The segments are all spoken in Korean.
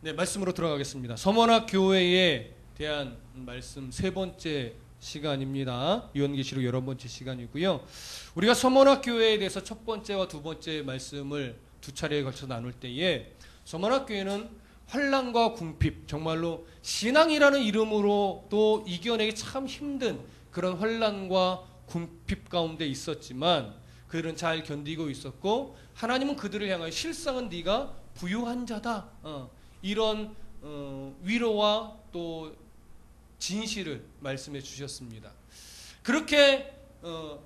네, 말씀으로 들어가겠습니다. 서머나 교회에 대한 말씀 세 번째 시간입니다. 요한계시록 11번째 시간이고요. 우리가 서머나 교회에 대해서 첫 번째와 두 번째 말씀을 두 차례에 걸쳐 나눌 때에 서머나 교회는 환난과 궁핍, 정말로 신앙이라는 이름으로도 이겨내기 참 힘든 그런 환난과 궁핍 가운데 있었지만 그들은 잘 견디고 있었고 하나님은 그들을 향하여 실상은 네가 부유한 자다. 이런 위로와 또 진실을 말씀해 주셨습니다. 그렇게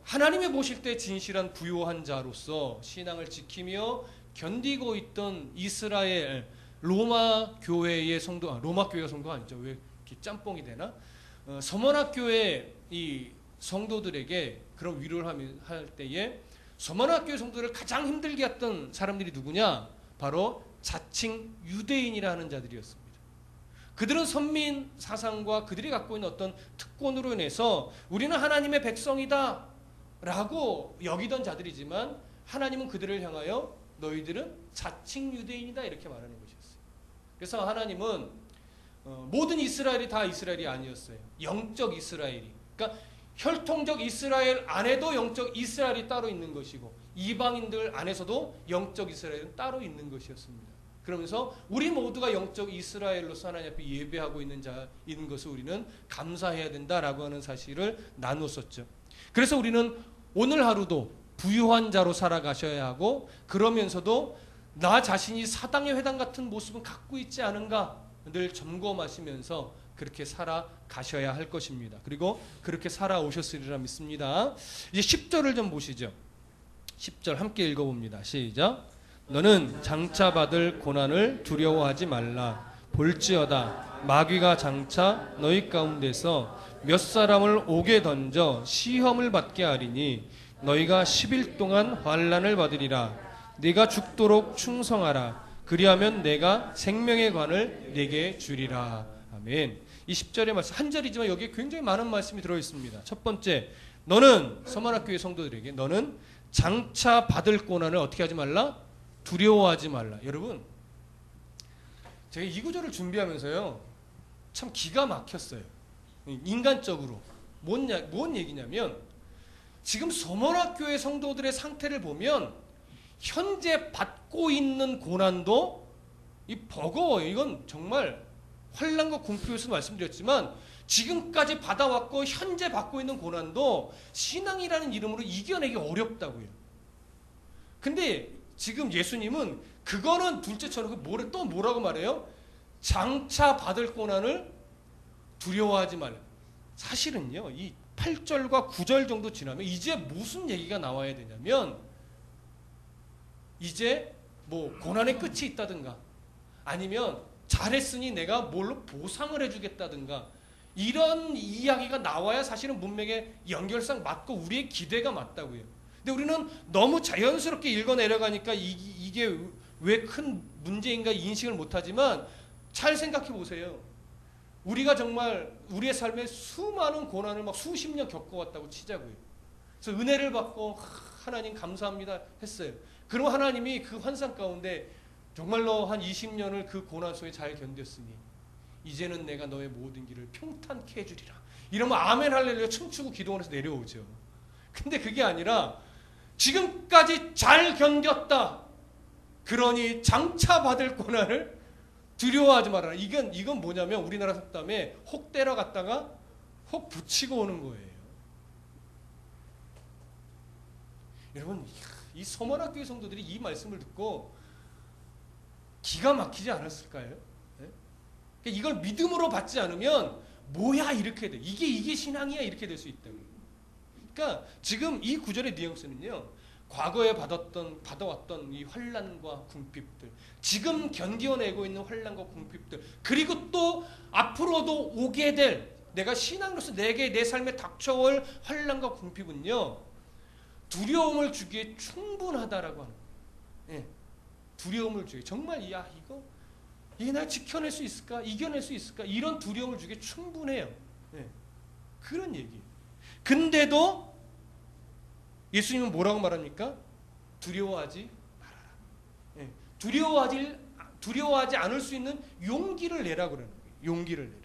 하나님이 보실 때 진실한 부유한 자로서 신앙을 지키며 견디고 있던 이스라엘 로마 교회의 성도, 로마 교회가 성도가 아니죠. 왜 이렇게 짬뽕이 되나? 서머나 교회 이 성도들에게 그런 위로를 할 때에 서머나 교회 성도들을 가장 힘들게 했던 사람들이 누구냐? 바로 자칭 유대인이라는 자들이었습니다. 그들은 선민 사상과 그들이 갖고 있는 어떤 특권으로 인해서 우리는 하나님의 백성이다 라고 여기던 자들이지만 하나님은 그들을 향하여 너희들은 자칭 유대인이다 이렇게 말하는 것이었어요. 그래서 하나님은 모든 이스라엘이 다 이스라엘이 아니었어요. 영적 이스라엘이. 그러니까 혈통적 이스라엘 안에도 영적 이스라엘이 따로 있는 것이고 이방인들 안에서도 영적 이스라엘은 따로 있는 것이었습니다. 그러면서 우리 모두가 영적 이스라엘로서 하나님 앞에 예배하고 있는 자인 것을 우리는 감사해야 된다라고 하는 사실을 나눴었죠. 그래서 우리는 오늘 하루도 부유한 자로 살아가셔야 하고 그러면서도 나 자신이 사당의 회당 같은 모습은 갖고 있지 않은가 늘 점검하시면서 그렇게 살아가셔야 할 것입니다. 그리고 그렇게 살아오셨으리라 믿습니다. 이제 10절을 좀 보시죠. 10절 함께 읽어봅니다. 시작. 너는 장차 받을 고난을 두려워하지 말라. 볼지어다 마귀가 장차 너희 가운데서 몇 사람을 옥에 던져 시험을 받게 하리니 너희가 10일 동안 환난을 받으리라. 네가 죽도록 충성하라. 그리하면 내가 생명의 관을 네게 주리라. 아멘. 이 10절의 말씀 한 절이지만 여기에 굉장히 많은 말씀이 들어있습니다. 첫 번째, 너는 서머나 교회 성도들에게 너는 장차 받을 고난을 어떻게 하지 말라? 두려워하지 말라. 여러분, 제가 이 구절을 준비하면서요 참 기가 막혔어요. 인간적으로 뭔 얘기냐면 지금 서머나 교회 성도들의 상태를 보면 현재 받고 있는 고난도 버거워요. 이건 정말 환난과 궁핍에서 말씀드렸지만 지금까지 받아왔고 현재 받고 있는 고난도 신앙이라는 이름으로 이겨내기 어렵다고요. 근데 지금 예수님은 그거는 둘째처럼 또 뭐라고 말해요? 장차 받을 고난을 두려워하지 말라. 사실은요, 이 8절과 9절 정도 지나면 이제 무슨 얘기가 나와야 되냐면 이제 뭐 고난의 끝이 있다든가 아니면 잘했으니 내가 뭘로 보상을 해주겠다든가 이런 이야기가 나와야 사실은 문맥의 연결상 맞고 우리의 기대가 맞다고요. 근데 우리는 너무 자연스럽게 읽어내려가니까 이게 왜 큰 문제인가 인식을 못하지만 잘 생각해 보세요. 우리가 정말 우리의 삶에 수많은 고난을 막 수십 년 겪어왔다고 치자고요. 그래서 은혜를 받고 하나님 감사합니다 했어요. 그럼 하나님이 그 환상 가운데 정말로 한 20년을 그 고난 속에 잘 견뎠으니 이제는 내가 너의 모든 길을 평탄케 해주리라. 이러면 아멘 할렐루야 춤추고 기도원에서 내려오죠. 근데 그게 아니라 지금까지 잘 견뎠다. 그러니 장차 받을 고난을 두려워하지 말아라. 이건 뭐냐면 우리나라 속담에 혹 때려갔다가 혹 붙이고 오는 거예요. 여러분, 이 서머나 교회 성도들이 이 말씀을 듣고 기가 막히지 않았을까요? 네? 이걸 믿음으로 받지 않으면 뭐야 이렇게 돼. 이게 신앙이야 이렇게 될 수 있다고요. 그러니까 지금 이 구절의 뉘앙스는요. 과거에 받아왔던 이 환난과 궁핍들, 지금 견뎌내고 있는 환난과 궁핍들, 그리고 또 앞으로도 오게 될 내가 신앙으로서 내 삶에 닥쳐올 환난과 궁핍은요. 두려움을 주기에 충분하다라고 하는 거예요. 예. 두려움을 주기에 정말 이게 날 지켜낼 수 있을까? 이겨낼 수 있을까? 이런 두려움을 주기에 충분해요. 예. 그런 얘기예요. 근데도 두려워하지 말아라. 예. 두려워하지 않을 수 있는 용기를 내라고 그러는 거예요. 용기를 내라.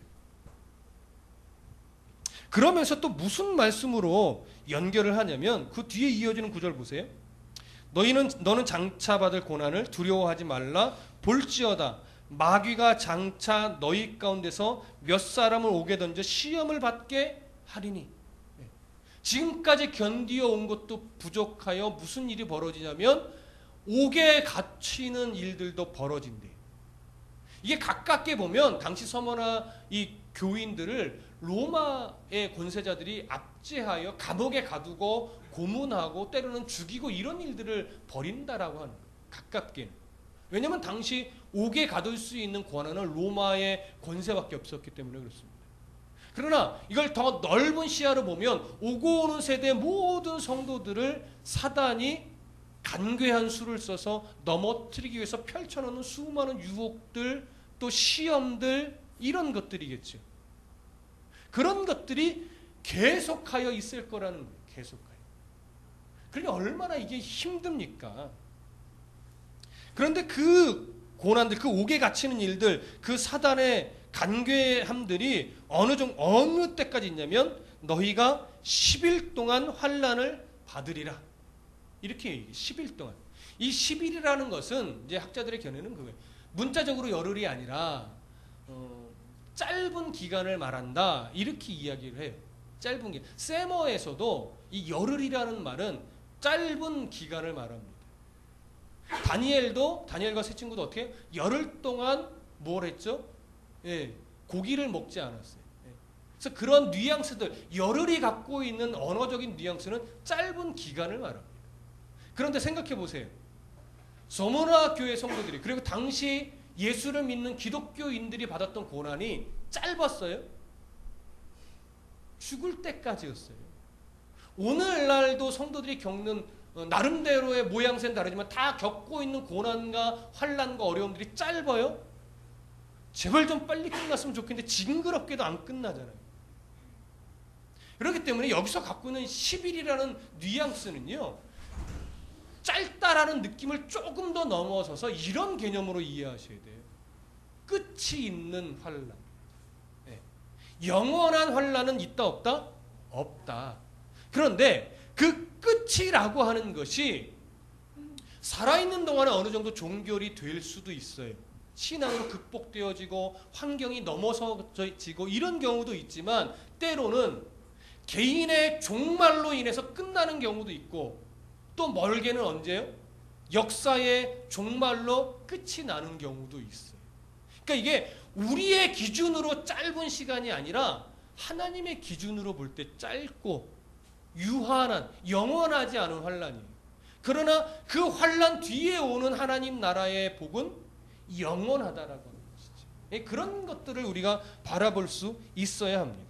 그러면서 또 무슨 말씀으로 연결을 하냐면 그 뒤에 이어지는 구절 보세요. 너는 장차 받을 고난을 두려워하지 말라. 볼지어다 마귀가 장차 너희 가운데서 몇 사람을 오게 던져 시험을 받게 하리니. 지금까지 견디어 온 것도 부족하여 무슨 일이 벌어지냐면 옥에 갇히는 일들도 벌어진대. 이게 가깝게 보면 당시 서머나 이 교인들을 로마의 권세자들이 압제하여 감옥에 가두고 고문하고 때로는 죽이고 이런 일들을 벌인다라고 하는 거예요. 가깝게는. 왜냐하면 당시 옥에 가둘 수 있는 권한은 로마의 권세밖에 없었기 때문에 그렇습니다. 그러나 이걸 더 넓은 시야로 보면 오고 오는 세대 모든 성도들을 사단이 간괴한 수를 써서 넘어뜨리기 위해서 펼쳐놓는 수많은 유혹들, 또 시험들, 이런 것들이겠죠. 그런 것들이 계속하여 있을 거라는 거예요. 계속하여. 그러니 얼마나 이게 힘듭니까? 그런데 그 고난들, 그 옥에 갇히는 일들, 그 사단의 간괴함들이 어느 때까지 있냐면 너희가 10일 동안 환난을 받으리라. 이렇게 얘기해요. 10일 동안. 이 10일이라는 것은 이제 학자들의 견해는 그거예요. 문자적으로 열흘이 아니라 짧은 기간을 말한다. 이렇게 이야기를 해요. 짧은 기간. 세머에서도 이 열흘이라는 말은 짧은 기간을 말합니다. 다니엘과 세 친구도 어떻게 해요? 열흘 동안 뭘 했죠? 예, 고기를 먹지 않았어요. 예. 그래서 그런 뉘앙스들, 열흘이 갖고 있는 언어적인 뉘앙스는 짧은 기간을 말합니다. 그런데 생각해 보세요. 서머나 교회 성도들이, 그리고 당시 예수를 믿는 기독교인들이 받았던 고난이 짧았어요? 죽을 때까지였어요. 오늘날도 성도들이 겪는 나름대로의 모양새는 다르지만 다 겪고 있는 고난과 환난과 어려움들이 짧아요? 제발 좀 빨리 끝났으면 좋겠는데 징그럽게도 안 끝나잖아요. 그렇기 때문에 여기서 갖고 있는 10일이라는 뉘앙스는요, 짧다라는 느낌을 조금 더 넘어서서 이런 개념으로 이해하셔야 돼요. 끝이 있는 환난. 네. 영원한 환난은 있다 없다? 없다. 그런데 그 끝이라고 하는 것이 살아있는 동안에 어느 정도 종결이 될 수도 있어요. 신앙으로 극복되어지고 환경이 넘어서지고 이런 경우도 있지만 때로는 개인의 종말로 인해서 끝나는 경우도 있고 또 멀게는 언제요? 역사의 종말로 끝이 나는 경우도 있어요. 그러니까 이게 우리의 기준으로 짧은 시간이 아니라 하나님의 기준으로 볼 때 짧고 유한한, 영원하지 않은 환란이에요. 그러나 그 환란 뒤에 오는 하나님 나라의 복은 영원하다라고 하는 것이죠. 그런 것들을 우리가 바라볼 수 있어야 합니다.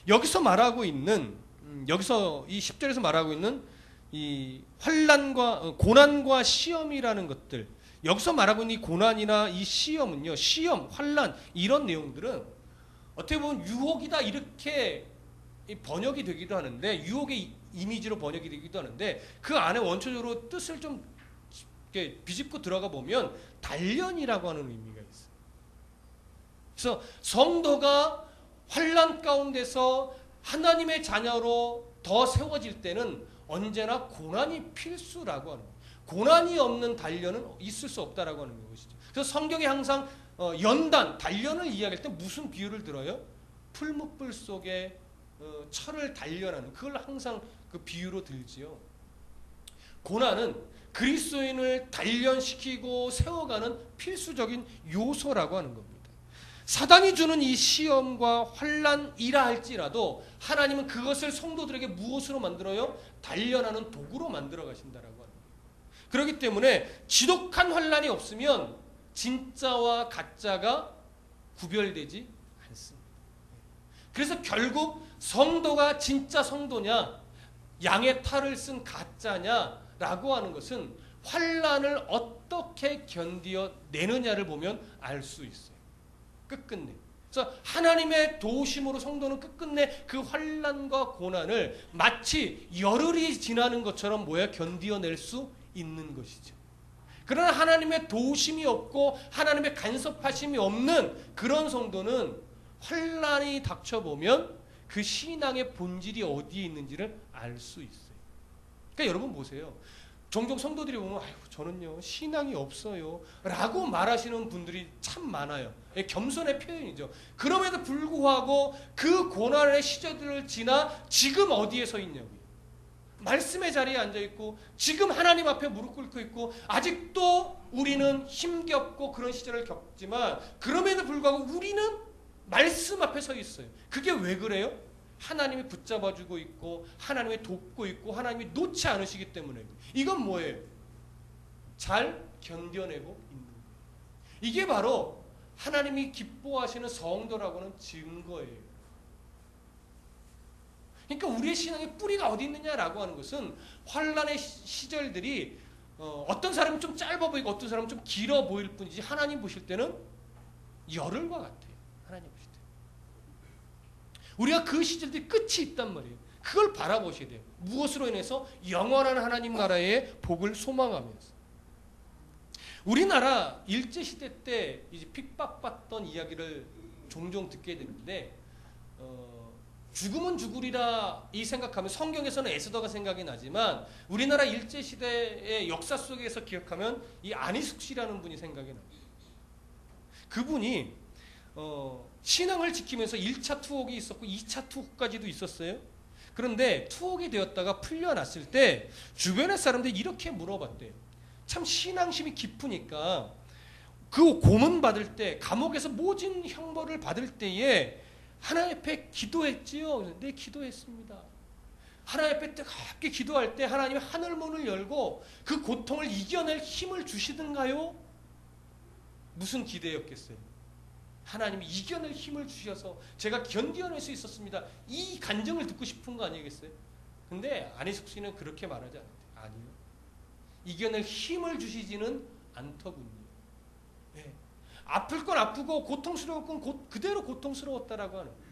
여기서 말하고 있는, 여기서 이 10절에서 말하고 있는 이 환란과 고난과 시험이라는 것들, 여기서 말하고 있는 이 고난이나 이 시험은요, 시험, 환란 이런 내용들은 어떻게 보면 유혹이다 이렇게 번역이 되기도 하는데, 유혹의 이미지로 번역이 되기도 하는데 그 안에 원초적으로 뜻을 좀 이렇게 비집고 들어가 보면 단련이라고 하는 의미가 있어요. 그래서 성도가 환난 가운데서 하나님의 자녀로 더 세워질 때는 언제나 고난이 필수라고 하는 거예요. 고난이 없는 단련은 있을 수 없다라고 하는 것이죠. 그래서 성경에 항상 연단, 단련을 이야기할 때 무슨 비유를 들어요? 풀무불 속에 철을 단련하는, 그걸 항상 그 비유로 들지요. 고난은 그리스도인을 단련시키고 세워가는 필수적인 요소라고 하는 겁니다. 사단이 주는 이 시험과 환난이라 할지라도 하나님은 그것을 성도들에게 무엇으로 만들어요? 단련하는 도구로 만들어 가신다라고 하는 거예요. 그렇기 때문에 지독한 환난이 없으면 진짜와 가짜가 구별되지 않습니다. 그래서 결국 성도가 진짜 성도냐, 양의 탈을 쓴 가짜냐라고 하는 것은 환난을 어떻게 견디어 내느냐를 보면 알 수 있어요. 끝끝내. 그래서 하나님의 도우심으로 성도는 끝끝내 그 환난과 고난을 마치 열흘이 지나는 것처럼 견디어낼 수 있는 것이죠. 그러나 하나님의 도우심이 없고 하나님의 간섭하심이 없는 그런 성도는 환난이 닥쳐보면 그 신앙의 본질이 어디에 있는지를 알 수 있어요. 그러니까 여러분 보세요. 종종 성도들이 보면 아이고 저는요 신앙이 없어요 라고 말하시는 분들이 참 많아요. 겸손의 표현이죠. 그럼에도 불구하고 그 고난의 시절들을 지나 지금 어디에 서 있냐고요. 말씀의 자리에 앉아있고 지금 하나님 앞에 무릎 꿇고 있고 아직도 우리는 힘겹고 그런 시절을 겪지만 그럼에도 불구하고 우리는 말씀 앞에 서 있어요. 그게 왜 그래요? 하나님이 붙잡아주고 있고 하나님이 돕고 있고 하나님이 놓지 않으시기 때문에. 이건 뭐예요? 잘 견뎌내고 있는 거예요. 이게 바로 하나님이 기뻐하시는 성도라고는 증거예요. 그러니까 우리의 신앙의 뿌리가 어디 있느냐라고 하는 것은 환난의 시절들이 어떤 사람은 좀 짧아 보이고 어떤 사람은 좀 길어 보일 뿐이지 하나님 보실 때는 열흘과 같아요. 하나님 보실 때. 우리가 그 시절들이 끝이 있단 말이에요. 그걸 바라보셔야 돼요. 무엇으로 인해서? 영원한 하나님 나라의 복을 소망하면서. 우리나라 일제시대 때 이제 핍박받던 이야기를 종종 듣게 되는데 죽으면 죽으리라 이 생각하면 성경에서는 에스더가 생각이 나지만 우리나라 일제시대의 역사 속에서 기억하면 이 안희숙 씨라는 분이 생각이 납니다. 그분이 신앙을 지키면서 1차 투옥이 있었고 2차 투옥까지도 있었어요. 그런데 투옥이 되었다가 풀려났을 때 주변의 사람들이 이렇게 물어봤대요. 참 신앙심이 깊으니까 그 고문 받을 때 감옥에서 모진 형벌을 받을 때에 하나님 앞에 기도했지요? 네, 기도했습니다. 하나님 앞에 뜨겁게 기도할 때 하나님이 하늘문을 열고 그 고통을 이겨낼 힘을 주시던가요? 무슨 기대였겠어요? 하나님이 이겨낼 힘을 주셔서 제가 견뎌낼 수 있었습니다. 이 간증을 듣고 싶은 거 아니겠어요? 근데 안희숙 씨는 그렇게 말하지 않았대요. 아니요. 이겨낼 힘을 주시지는 않더군요. 네. 아플 건 아프고 고통스러울 건 그대로 고통스러웠다라고 하는 거예요.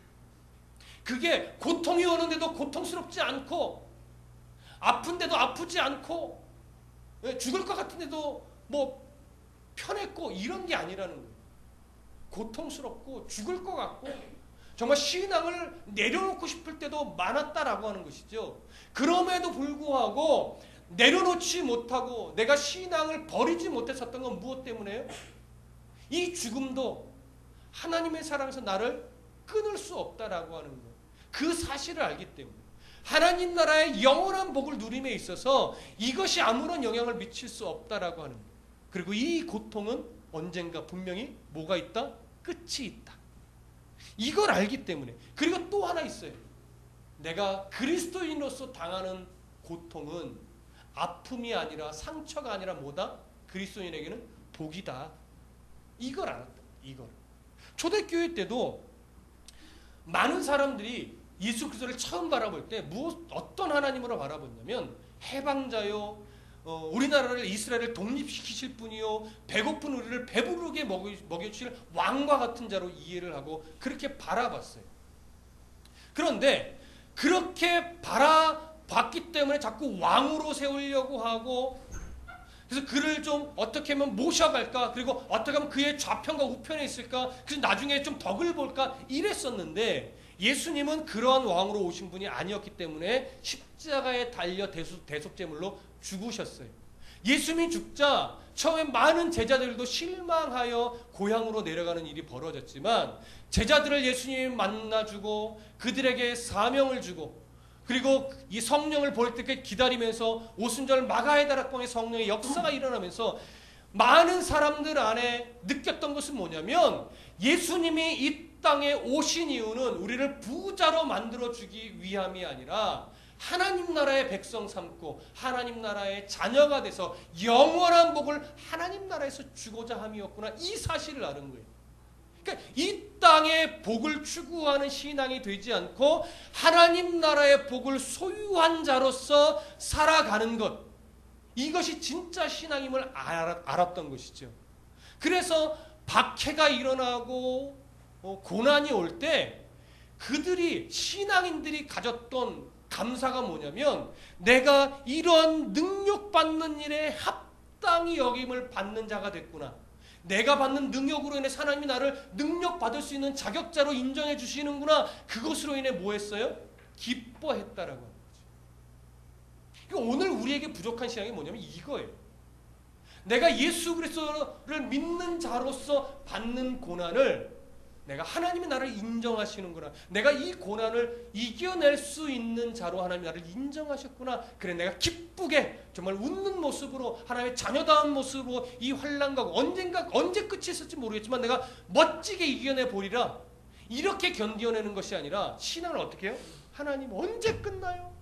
그게 고통이 오는데도 고통스럽지 않고 아픈데도 아프지 않고 죽을 것 같은데도 뭐 편했고 이런 게 아니라는 거예요. 고통스럽고 죽을 것 같고 정말 신앙을 내려놓고 싶을 때도 많았다라고 하는 것이죠. 그럼에도 불구하고 내려놓지 못하고 내가 신앙을 버리지 못했었던 건 무엇 때문에요? 이 죽음도 하나님의 사랑에서 나를 끊을 수 없다라고 하는 것. 그 사실을 알기 때문에 하나님 나라의 영원한 복을 누림에 있어서 이것이 아무런 영향을 미칠 수 없다라고 하는 것. 그리고 이 고통은 언젠가 분명히 뭐가 있다? 끝이 있다. 이걸 알기 때문에. 그리고 또 하나 있어요. 내가 그리스도인으로서 당하는 고통은 아픔이 아니라 상처가 아니라 뭐다? 그리스도인에게는 복이다. 이걸 알았다. 이걸. 초대교회 때도 많은 사람들이 예수 그리스도를 처음 바라볼 때 어떤 하나님으로 바라봤냐면 해방자요, 우리나라를 이스라엘을 독립시키실 분이요, 배고픈 우리를 배부르게 먹여주실 왕과 같은 자로 이해를 하고 그렇게 바라봤어요. 그런데 그렇게 바라봤기 때문에 자꾸 왕으로 세우려고 하고 그래서 그를 좀 어떻게 하면 모셔갈까, 그리고 어떻게 하면 그의 좌편과 우편에 있을까, 그래서 나중에 좀 덕을 볼까 이랬었는데 예수님은 그러한 왕으로 오신 분이 아니었기 때문에 십자가에 달려 대속제물로 죽으셨어요. 예수님이 죽자 처음에 많은 제자들도 실망하여 고향으로 내려가는 일이 벌어졌지만 제자들을 예수님이 만나주고 그들에게 사명을 주고 그리고 이 성령을 볼 때까지 기다리면서 오순절 마가의 다락방의 성령의 역사가 일어나면서 많은 사람들 안에 느꼈던 것은 뭐냐면 예수님이 이 땅에 오신 이유는 우리를 부자로 만들어주기 위함이 아니라 하나님 나라의 백성 삼고 하나님 나라의 자녀가 돼서 영원한 복을 하나님 나라에서 주고자 함이었구나, 이 사실을 아는 거예요. 그러니까 이 땅의 복을 추구하는 신앙이 되지 않고 하나님 나라의 복을 소유한 자로서 살아가는 것, 이것이 진짜 신앙임을 알았던 것이죠. 그래서 박해가 일어나고 고난이 올 때 그들이 신앙인들이 가졌던 감사가 뭐냐면 내가 이런 능력받는 일에 마땅히 여김을 받는 자가 됐구나. 내가 받는 능력으로 인해 하나님이 나를 능력받을 수 있는 자격자로 인정해 주시는구나. 그것으로 인해 뭐 했어요? 기뻐했다라고 하는 거죠. 그러니까 오늘 우리에게 부족한 신앙이 뭐냐면 이거예요. 내가 예수 그리스도를 믿는 자로서 받는 고난을 내가 하나님이 나를 인정하시는구나. 내가 이 고난을 이겨낼 수 있는 자로 하나님이 나를 인정하셨구나. 그래 내가 기쁘게 정말 웃는 모습으로 하나님의 자녀다운 모습으로 이 환난과 언제 끝이 있을지 모르겠지만 내가 멋지게 이겨내 보리라. 이렇게 견뎌내는 것이 아니라 신앙을 어떻게 해요? 하나님 언제 끝나요?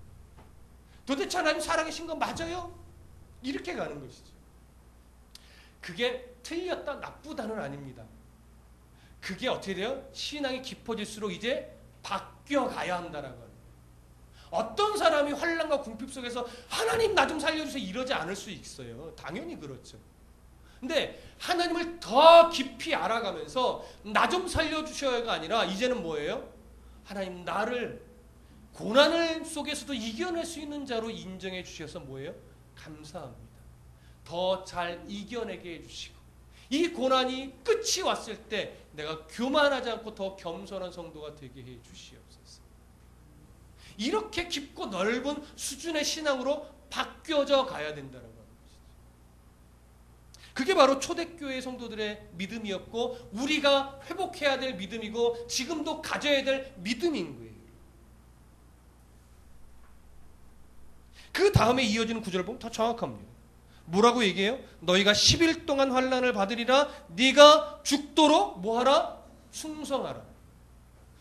도대체 하나님 살아계신 거 맞아요? 이렇게 가는 것이죠. 그게 틀렸다 나쁘다는 아닙니다. 그게 어떻게 돼요? 신앙이 깊어질수록 이제 바뀌어가야 한다라고 하는 거예요. 어떤 사람이 환난과 궁핍 속에서 하나님 나 좀 살려주세요 이러지 않을 수 있어요. 당연히 그렇죠. 근데 하나님을 더 깊이 알아가면서 나 좀 살려주셔야가 아니라 이제는 뭐예요? 하나님 나를 고난을 속에서도 이겨낼 수 있는 자로 인정해 주셔서 뭐예요? 감사합니다. 더 잘 이겨내게 해주시고 이 고난이 끝이 왔을 때 내가 교만하지 않고 더 겸손한 성도가 되게 해 주시옵소서. 이렇게 깊고 넓은 수준의 신앙으로 바뀌어져 가야 된다는 것이죠. 그게 바로 초대교회 성도들의 믿음이었고 우리가 회복해야 될 믿음이고 지금도 가져야 될 믿음인 거예요. 그 다음에 이어지는 구절을 보면 더 정확합니다. 뭐라고 얘기해요? 너희가 10일 동안 환난을 받으리라. 네가 죽도록 뭐하라? 충성하라.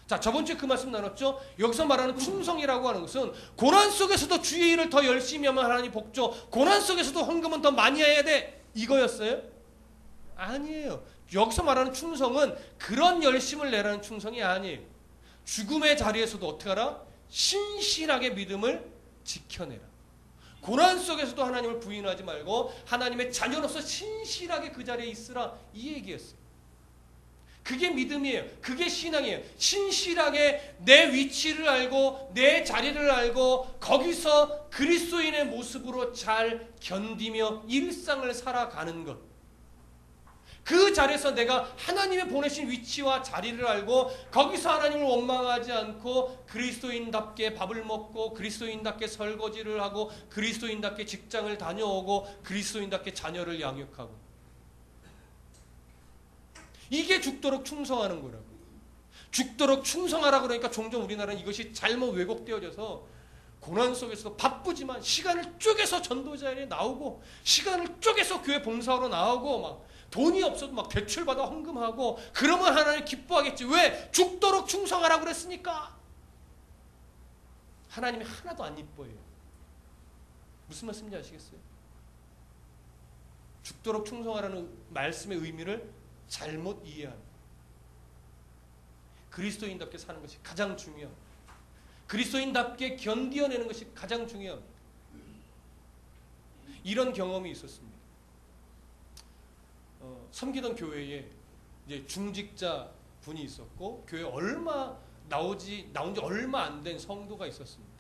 자, 저번 주에 그 말씀 나눴죠? 여기서 말하는 충성이라고 하는 것은 고난 속에서도 주의 일을 더 열심히 하면 하나님 복줘. 고난 속에서도 헌금은 더 많이 해야 돼. 이거였어요? 아니에요. 여기서 말하는 충성은 그런 열심을 내라는 충성이 아니에요. 죽음의 자리에서도 어떻게 하라? 신실하게 믿음을 지켜내라. 고난 속에서도 하나님을 부인하지 말고 하나님의 자녀로서 신실하게 그 자리에 있으라. 이 얘기였어요. 그게 믿음이에요. 그게 신앙이에요. 신실하게 내 위치를 알고 내 자리를 알고 거기서 그리스도인의 모습으로 잘 견디며 일상을 살아가는 것. 그 자리에서 내가 하나님의 보내신 위치와 자리를 알고 거기서 하나님을 원망하지 않고 그리스도인답게 밥을 먹고 그리스도인답게 설거지를 하고 그리스도인답게 직장을 다녀오고 그리스도인답게 자녀를 양육하고 이게 죽도록 충성하는 거라고. 죽도록 충성하라 그러니까 종종 우리나라는 이것이 잘못 왜곡되어져서 고난 속에서도 바쁘지만 시간을 쪼개서 전도자리에 나오고 시간을 쪼개서 교회 봉사하러 나오고 막 돈이 없어도 막 대출받아 헌금하고 그러면 하나님 기뻐하겠지. 왜? 죽도록 충성하라고 그랬으니까. 하나님이 하나도 안 이뻐해요. 무슨 말씀인지 아시겠어요? 죽도록 충성하라는 말씀의 의미를 잘못 이해합니다. 그리스도인답게 사는 것이 가장 중요합니다. 그리스도인답게 견디어내는 것이 가장 중요합니다. 이런 경험이 있었습니다. 섬기던 교회에 이제 중직자 분이 있었고 교회 나온 지 얼마 안 된 성도가 있었습니다.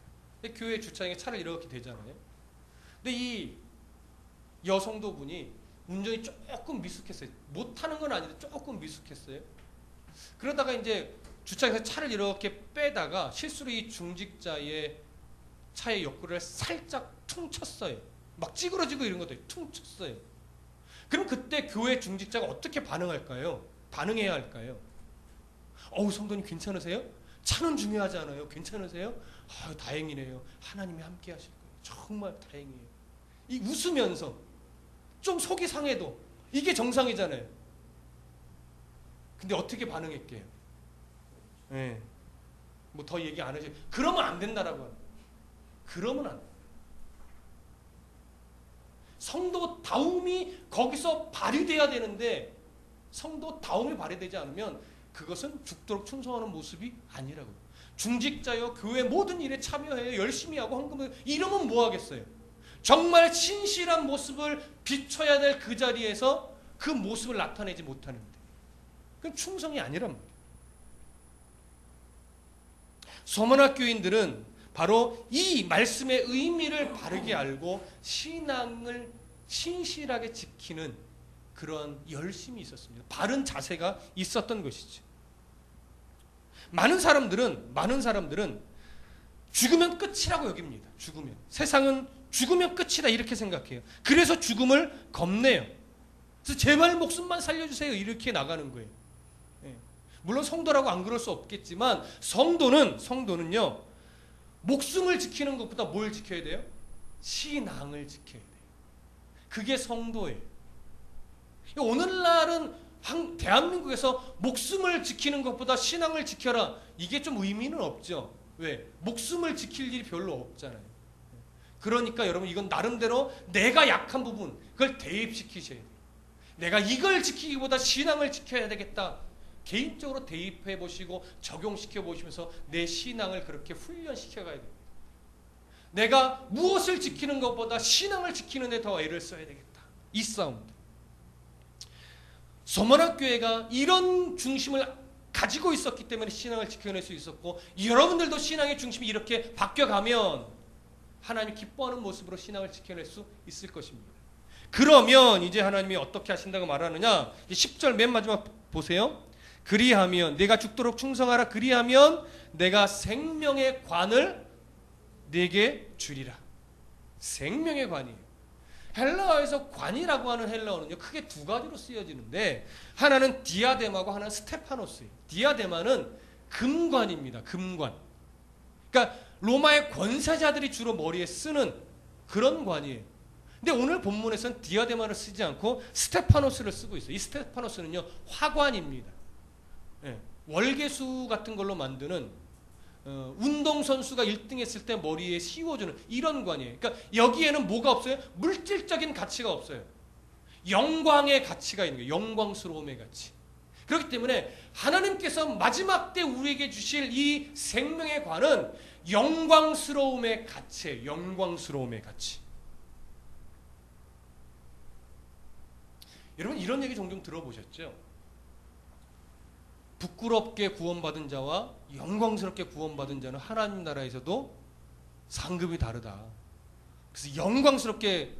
교회 주차장에 차를 이렇게 대잖아요. 근데 이 여성도분이 운전이 조금 미숙했어요. 못하는 건 아닌데 조금 미숙했어요. 그러다가 이제 주차장에서 차를 이렇게 빼다가 실수로 이 중직자의 차의 옆구리를 살짝 퉁 쳤어요. 막 찌그러지고 이런 것도 퉁 쳤어요. 그럼 그때 교회 중직자가 어떻게 반응할까요? 반응해야 할까요? 성도님 괜찮으세요? 차는 중요하지 않아요? 괜찮으세요? 다행이네요. 하나님이 함께 하실 거예요. 정말 다행이에요. 이 웃으면서 좀 속이 상해도 이게 정상이잖아요. 근데 어떻게 반응할게요? 네. 뭐 더 얘기 안 하죠. 그러면 안 된다라고 합니다. 그러면 안 돼. 성도다움이 거기서 발휘돼야 되는데 성도다움이 발휘되지 않으면 그것은 죽도록 충성하는 모습이 아니라고요. 중직자여 교회 모든 일에 참여해요. 열심히 하고 헌금을 이러면 뭐 하겠어요? 정말 신실한 모습을 비춰야 될 그 자리에서 그 모습을 나타내지 못하는데 그건 충성이 아니란 말이에요. 서문학교인들은 바로 이 말씀의 의미를 바르게 알고 신앙을 신실하게 지키는 그런 열심이 있었습니다. 바른 자세가 있었던 것이죠. 많은 사람들은 죽으면 끝이라고 여깁니다. 죽으면. 세상은 죽으면 끝이다 이렇게 생각해요. 그래서 죽음을 겁내요. 그래서 제발 목숨만 살려주세요 이렇게 나가는 거예요. 예. 물론 성도라고 안 그럴 수 없겠지만 성도는요 목숨을 지키는 것보다 뭘 지켜야 돼요? 신앙을 지켜야 돼요. 그게 성도예요. 오늘날은 대한민국에서 목숨을 지키는 것보다 신앙을 지켜라 이게 좀 의미는 없죠. 왜? 목숨을 지킬 일이 별로 없잖아요. 그러니까 여러분 이건 나름대로 내가 약한 부분 그걸 대입시키셔야 돼요. 내가 이걸 지키기보다 신앙을 지켜야 되겠다. 개인적으로 대입해 보시고 적용시켜 보시면서 내 신앙을 그렇게 훈련시켜 가야 돼요. 내가 무엇을 지키는 것보다 신앙을 지키는 데 더 애를 써야 되겠다. 이 싸움입니다. 서머나교회가 이런 중심을 가지고 있었기 때문에 신앙을 지켜낼 수 있었고 여러분들도 신앙의 중심이 이렇게 바뀌어가면 하나님이 기뻐하는 모습으로 신앙을 지켜낼 수 있을 것입니다. 그러면 이제 하나님이 어떻게 하신다고 말하느냐 10절 맨 마지막 보세요. 그리하면 내가 죽도록 충성하라. 그리하면 내가 생명의 관을 네게 주리라. 생명의 관이에요. 헬라어에서 관이라고 하는 헬라어는요 크게 두 가지로 쓰여지는데 하나는 디아데마고 하나는 스테파노스예요. 디아데마는 금관입니다. 금관. 그러니까 로마의 권세자들이 주로 머리에 쓰는 그런 관이에요. 근데 오늘 본문에서는 디아데마를 쓰지 않고 스테파노스를 쓰고 있어요. 이 스테파노스는요 화관입니다. 예, 월계수 같은 걸로 만드는 운동선수가 1등 했을 때 머리에 씌워주는 이런 관이에요. 그러니까 여기에는 뭐가 없어요? 물질적인 가치가 없어요. 영광의 가치가 있는 거예요. 영광스러움의 가치. 그렇기 때문에 하나님께서 마지막 때 우리에게 주실 이 생명의 관은 영광스러움의 가치예요. 영광스러움의 가치. 여러분 이런 얘기 종종 들어보셨죠? 부끄럽게 구원받은 자와 영광스럽게 구원받은 자는 하나님 나라에서도 상급이 다르다. 그래서 영광스럽게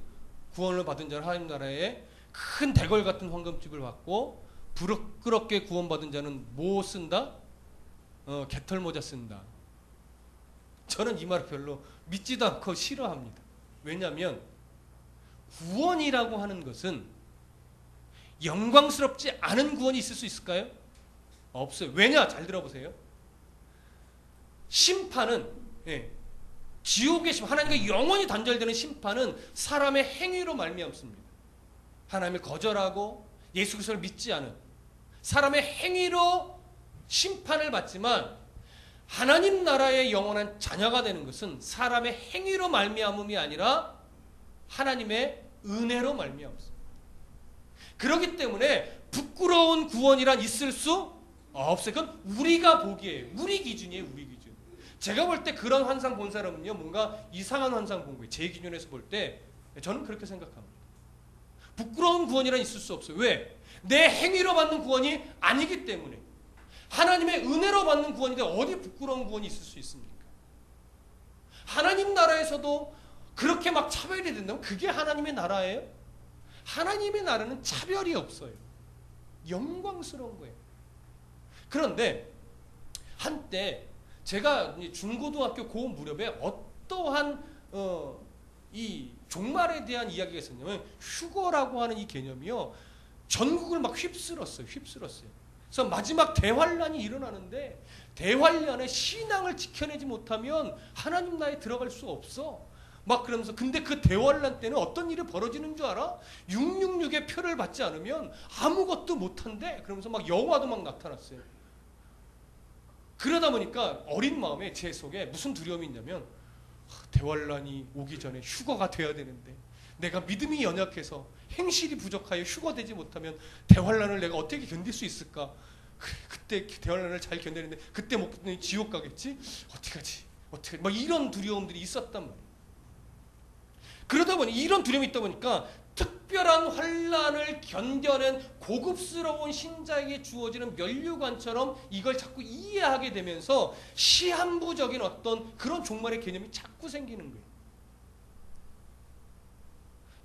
구원을 받은 자는 하나님 나라에 큰 대궐 같은 황금집을 받고 부끄럽게 구원받은 자는 뭐 쓴다? 개털모자 쓴다. 저는 이 말을 별로 믿지도 않고 싫어합니다. 왜냐하면 구원이라고 하는 것은 영광스럽지 않은 구원이 있을 수 있을까요? 없어요. 왜냐? 잘 들어보세요. 심판은 지옥의 심판, 하나님과 영원히 단절되는 심판은 사람의 행위로 말미암습니다. 하나님을 거절하고 예수 그리스도를 믿지 않은 사람의 행위로 심판을 받지만 하나님 나라의 영원한 자녀가 되는 것은 사람의 행위로 말미암음이 아니라 하나님의 은혜로 말미암습니다. 그렇기 때문에 부끄러운 구원이란 있을 수 없어요. 그건 우리가 보기에 우리 기준이에요. 우리 기준. 제가 볼 때 그런 환상 본 사람은요 뭔가 이상한 환상 본 거예요. 제 기준에서 볼 때 저는 그렇게 생각합니다. 부끄러운 구원이란 있을 수 없어요. 왜? 내 행위로 받는 구원이 아니기 때문에. 하나님의 은혜로 받는 구원인데 어디 부끄러운 구원이 있을 수 있습니까? 하나님 나라에서도 그렇게 막 차별이 된다면 그게 하나님의 나라예요? 하나님의 나라는 차별이 없어요. 영광스러운 거예요. 그런데 한때 제가 중고등학교 고 무렵에 어떠한 이 종말에 대한 이야기가 있었냐면 휴거라고 하는 이 개념이요 전국을 막 휩쓸었어요. 그래서 마지막 대환란이 일어나는데 대환란에 신앙을 지켜내지 못하면 하나님 나라에 들어갈 수 없어. 막 그러면서 근데 그 대환란 때는 어떤 일이 벌어지는 줄 알아? 666의 표를 받지 않으면 아무것도 못한대. 그러면서 막 여호와도 막 나타났어요. 그러다 보니까 어린 마음에 제 속에 무슨 두려움이 있냐면 대환란이 오기 전에 휴거가 돼야 되는데 내가 믿음이 연약해서 행실이 부족하여 휴거되지 못하면 대환란을 내가 어떻게 견딜 수 있을까? 그때 대환란을 잘 견디는데 그때 못 견디면 지옥 가겠지? 어떡하지? 막 이런 두려움들이 있었단 말이에요. 그러다 보니 이런 두려움이 있다 보니까 특별한 환란을 견뎌낸 고급스러운 신자에게 주어지는 면류관처럼 이걸 자꾸 이해하게 되면서 시한부적인 어떤 그런 종말의 개념이 자꾸 생기는 거예요.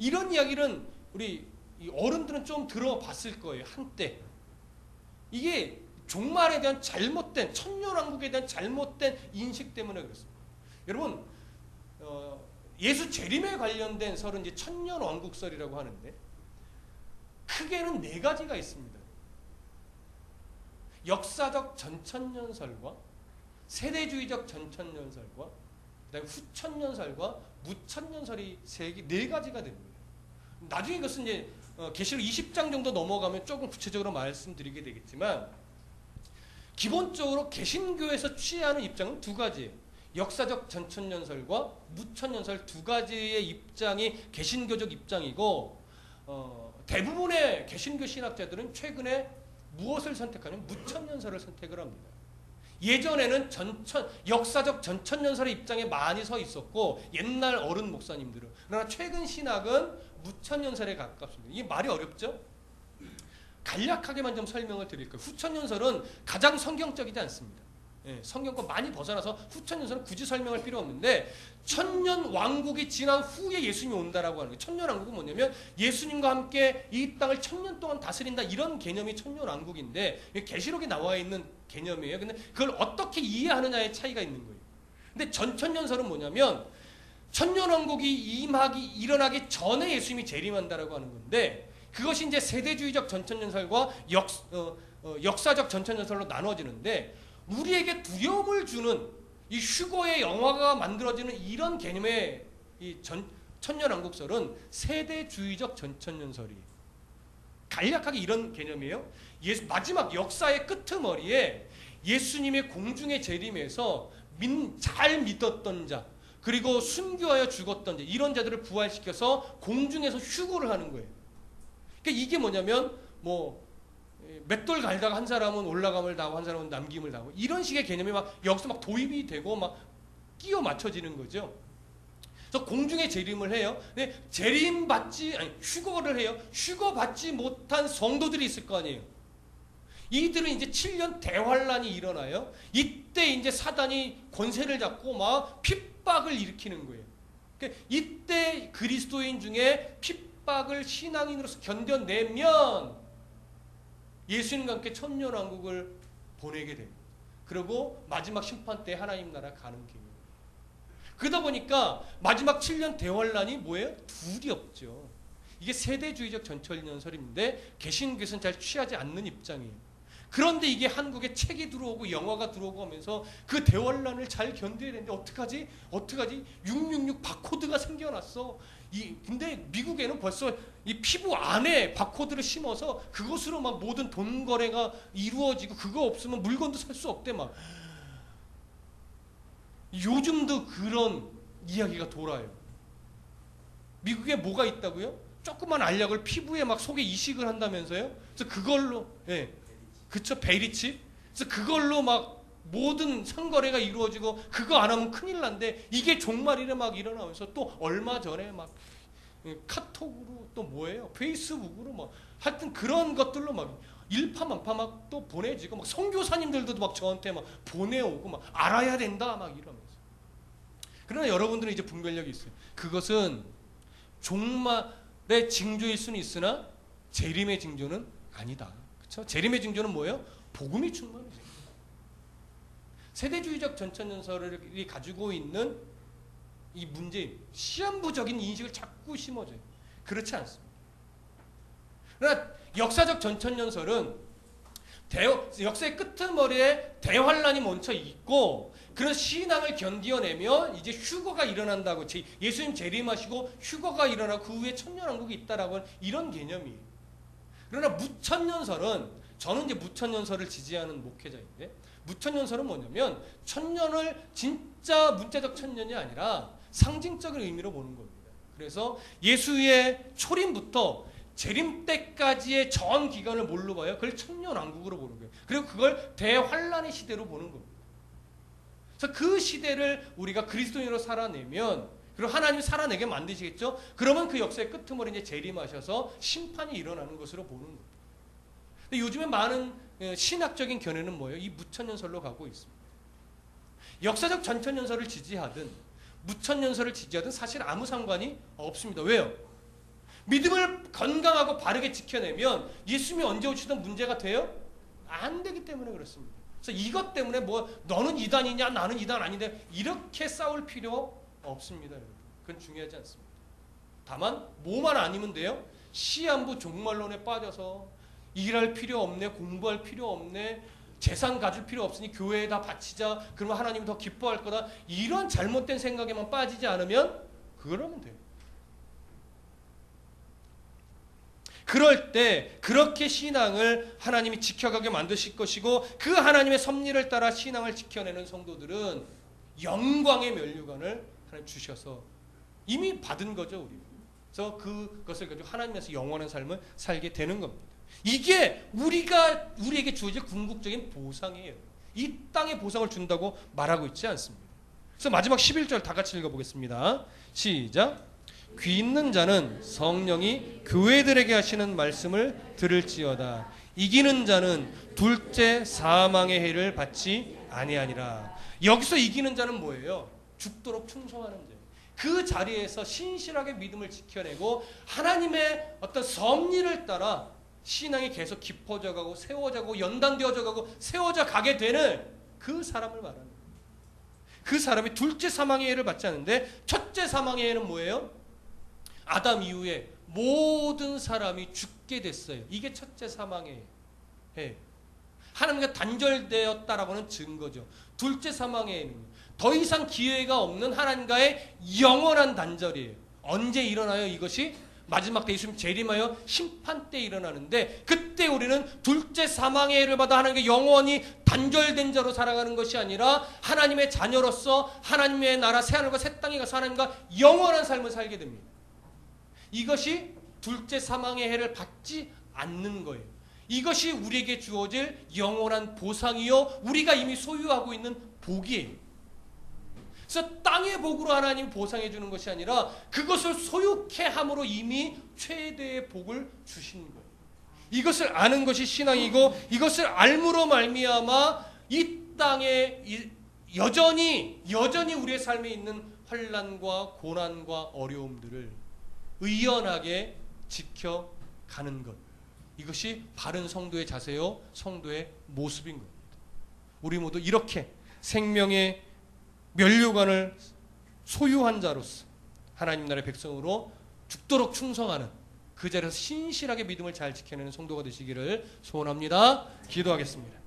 이런 이야기는 우리 이 어른들은 좀 들어봤을 거예요. 한때. 이게 종말에 대한 잘못된, 천년왕국에 대한 잘못된 인식 때문에 그렇습니다. 여러분, 예수 재림에 관련된 설은 이제 천년왕국설이라고 하는데, 크게는 네 가지가 있습니다. 역사적 전천년설과 세대주의적 전천년설과 그다음에 후천년설과 무천년설이 네 가지가 됩니다. 나중에 그것은 이제 계시록 20장 정도 넘어가면 조금 구체적으로 말씀드리게 되겠지만, 기본적으로 개신교에서 취하는 입장은 두 가지예요. 역사적 전천년설과 무천년설 두 가지의 입장이 개신교적 입장이고, 대부분의 개신교 신학자들은 최근에 무엇을 선택하냐면 무천년설을 선택을 합니다. 예전에는 역사적 전천년설의 입장에 많이 서 있었고, 옛날 어른 목사님들은. 그러나 최근 신학은 무천년설에 가깝습니다. 이게 말이 어렵죠? 간략하게만 좀 설명을 드릴 거예요. 후천년설은 가장 성경적이지 않습니다. 예, 성경과 많이 벗어나서 후천년설은 굳이 설명할 필요 없는데, 천년왕국이 지난 후에 예수님이 온다라고 하는 거예요. 천년왕국은 뭐냐면 예수님과 함께 이 땅을 천년 동안 다스린다, 이런 개념이 천년왕국인데, 계시록에 나와 있는 개념이에요. 근데 그걸 어떻게 이해하느냐의 차이가 있는 거예요. 근데 전천년설은 뭐냐면 천년왕국이 일어나기 전에 예수님이 재림한다라고 하는 건데, 그것이 이제 세대주의적 전천년설과 역사적 전천년설로 나눠지는데, 우리에게 두려움을 주는 이 휴거의 영화가 만들어지는 이런 개념의 이 천년왕국설은 세대주의적 전천년설이에요. 간략하게 이런 개념이에요. 마지막 역사의 끄트머리에 예수님의 공중의 재림에서 잘 믿었던 자, 그리고 순교하여 죽었던 자, 이런 자들을 부활시켜서 공중에서 휴거를 하는 거예요. 그러니까 이게 뭐냐면 맷돌 갈다가 한 사람은 올라감을 당하고 한 사람은 남김을 당하고, 이런 식의 개념이 막 여기서 막 도입이 되고 막 끼워 맞춰지는 거죠. 그래서 공중에 재림을 해요. 근데 휴거를 해요. 휴거 받지 못한 성도들이 있을 거 아니에요. 이들은 이제 7년 대환란이 일어나요. 이때 이제 사단이 권세를 잡고 막 핍박을 일으키는 거예요. 그러니까 이때 그리스도인 중에 핍박을 신앙인으로서 견뎌내면 예수님과 함께 천년왕국을 보내게 됩니다. 그리고 마지막 심판 때 하나님 나라 가는 개념이에요. 그러다 보니까 마지막 7년 대환란이 뭐예요? 둘이 없죠. 이게 세대주의적 전천년설인데 개신교에서는 잘 취하지 않는 입장이에요. 그런데 이게 한국에 책이 들어오고 영화가 들어오고 하면서 그 대환란을 잘 견뎌야 되는데 어떡하지? 666 바코드가 생겨났어. 근데 미국에는 벌써 이 피부 안에 바코드를 심어서 그것으로 막 모든 돈 거래가 이루어지고, 그거 없으면 물건도 살 수 없대 막. 요즘도 그런 이야기가 돌아요. 미국에 뭐가 있다고요? 조그만 알약을 피부에 막 속에 이식을 한다면서요? 그래서 그걸로, 그쵸, 베리칩? 그래서 그걸로 막 모든 상거래가 이루어지고, 그거 안 하면 큰일 난데, 이게 종말이래 막 일어나면서, 또 얼마 전에 막 카톡으로 또 뭐예요? 페이스북으로 막 하여튼 그런 것들로 막 일파만파 막 또 보내지고, 막 선교사님들도 막 저한테 막 보내오고, 막 알아야 된다 막 이러면서. 그러나 여러분들은 이제 분별력이 있어요. 그것은 종말의 징조일 수는 있으나 재림의 징조는 아니다. 그렇죠? 재림의 징조는 뭐예요? 복음이 충만해져요. 세대주의적 전천년설이 가지고 있는 이 문제, 시한부적인 인식을 자꾸 심어줘요. 그렇지 않습니다. 그러나 역사적 전천년설은 역사의 끄트머리에 대환란이 멈춰 있고, 그런 신앙을 견디어내면 이제 휴거가 일어난다고, 예수님 재림하시고 휴거가 일어나고 그 후에 천년왕국이 있다라고 하는 이런 개념이에요. 그러나 무천년설은, 저는 이제 무천년설을 지지하는 목회자인데, 무천년설은 뭐냐면 천년을 진짜 문자적 천년이 아니라 상징적인 의미로 보는 겁니다. 그래서 예수의 초림부터 재림 때까지의 전 기간을 뭘로 봐요? 그걸 천년왕국으로 보는 거예요. 그리고 그걸 대환란의 시대로 보는 겁니다. 그래서 그 시대를 우리가 그리스도인으로 살아내면, 그리고 하나님이 살아내게 만드시겠죠? 그러면 그 역사의 끄트머리 이제 재림하셔서 심판이 일어나는 것으로 보는 겁니다. 근데 요즘에 많은 신학적인 견해는 뭐예요? 이 무천년설로 가고 있습니다. 역사적 전천년설을 지지하든 무천년설을 지지하든 사실 아무 상관이 없습니다. 왜요? 믿음을 건강하고 바르게 지켜내면 예수님이 언제 오시든 문제가 돼요? 안 되기 때문에 그렇습니다. 그래서 이것 때문에 뭐 너는 이단이냐 나는 이단 아닌데 이렇게 싸울 필요 없습니다. 여러분. 그건 중요하지 않습니다. 다만 뭐만 아니면 돼요? 시한부 종말론에 빠져서 일할 필요 없네, 공부할 필요 없네, 재산 가질 필요 없으니 교회에다 바치자, 그러면 하나님이 더 기뻐할 거다, 이런 잘못된 생각에만 빠지지 않으면 그러면 돼요. 그럴 때 그렇게 신앙을 하나님이 지켜가게 만드실 것이고, 그 하나님의 섭리를 따라 신앙을 지켜내는 성도들은 영광의 면류관을 하나님 주셔서 이미 받은 거죠, 우리. 그래서 그것을 가지고 하나님에서 영원한 삶을 살게 되는 겁니다. 이게 우리에게 주어질 궁극적인 보상이에요. 이 땅의 보상을 준다고 말하고 있지 않습니다. 그래서 마지막 11절 다 같이 읽어보겠습니다. 시작. 귀 있는 자는 성령이 교회들에게 하시는 말씀을 들을지어다. 이기는 자는 둘째 사망의 해를 받지 아니하니라. 여기서 이기는 자는 뭐예요? 죽도록 충성하는 자. 그 자리에서 신실하게 믿음을 지켜내고 하나님의 어떤 섭리를 따라 신앙이 계속 깊어져 가고 세워져 가고 연단되어져 가고 세워져 가게 되는 그 사람을 말하는 거예요. 그 사람이 둘째 사망의 해를 받지 않는데, 첫째 사망의 해는 뭐예요? 아담 이후에 모든 사람이 죽게 됐어요. 이게 첫째 사망의 해. 하나님과 단절되었다라고는 증거죠. 둘째 사망의 해는 더 이상 기회가 없는 하나님과의 영원한 단절이에요. 언제 일어나요? 이것이 마지막 때 예수님 재림하여 심판 때 일어나는데, 그때 우리는 둘째 사망의 해를 받아 하나님과 영원히 단절된 자로 살아가는 것이 아니라 하나님의 자녀로서 하나님의 나라 새하늘과 새 땅에 가서 하나님과 영원한 삶을 살게 됩니다. 이것이 둘째 사망의 해를 받지 않는 거예요. 이것이 우리에게 주어질 영원한 보상이요, 우리가 이미 소유하고 있는 복이에요. 그래서 땅의 복으로 하나님이 보상해 주는 것이 아니라 그것을 소유케 함으로 이미 최대의 복을 주신 거예요. 이것을 아는 것이 신앙이고, 이것을 알므로 말미암아 이 땅에 여전히 우리의 삶에 있는 환난과 고난과 어려움들을 의연하게 지켜가는 것, 이것이 바른 성도의 자세요, 성도의 모습인 겁니다. 우리 모두 이렇게 생명의 면류관을 소유한 자로서 하나님 나라의 백성으로 죽도록 충성하는, 그 자리에서 신실하게 믿음을 잘 지켜내는 성도가 되시기를 소원합니다. 기도하겠습니다.